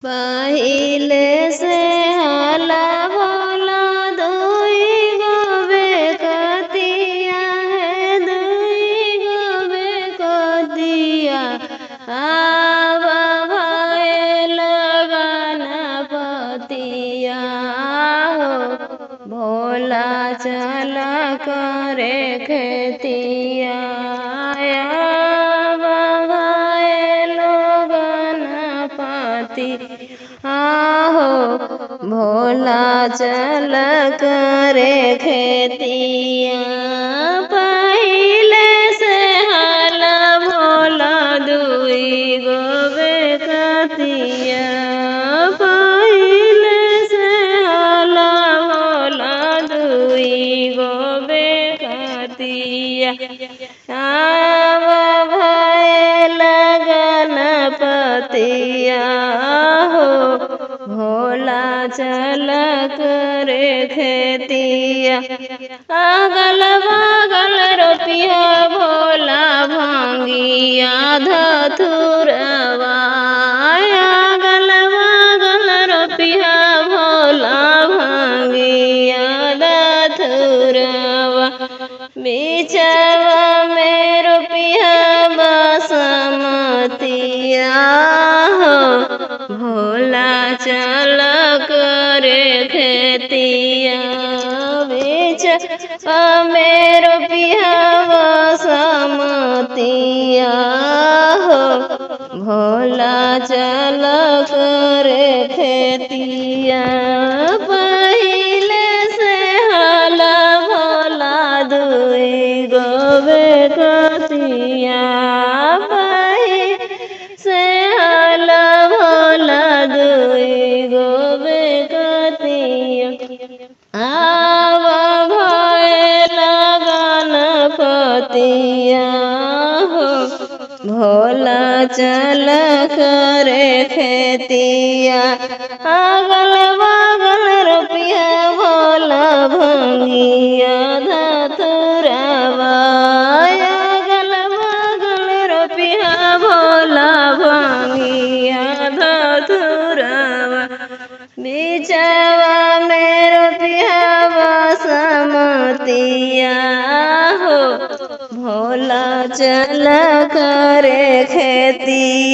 पहिले से हला भला दुई गो बेकतिया है, दुई गो बेकतिया आव भए लगन पतिया हो। भोला चल करे खेतिया आव भए लगन पति आहो। भोला चल करे खेतिया पहिले से हल भोला दुई गो बेकतिया, पहिले से हल भोला दुई गो बेकतिया आव भए लगन पतिया हो। भोला चल करे खेतिया अगल बगल रोपिया भोला भांगिया धतुरवा, अगल बगल रोपिया भोला भांगिया धतुरवा। बीचवा में रोपिया बासमतिया हो। भोला चल करे खेतिया बीचवा में रोपिया बासमतिया हो। भोला चल करे खेतिया पहिले से हल भोला दुई गो बेकतिया, से हल भोला दुई गो बेकतिया आव भए लगन पतिया हो। भोला चल करे खेतिया अगल बगल रोपिया भोला भांगिया धतुरवा, अगल बगल रोपिया भोला भांगिया धतुरवा। बीचवा में रोपिया बासमतिया हो। भोला चल करे खेतिया।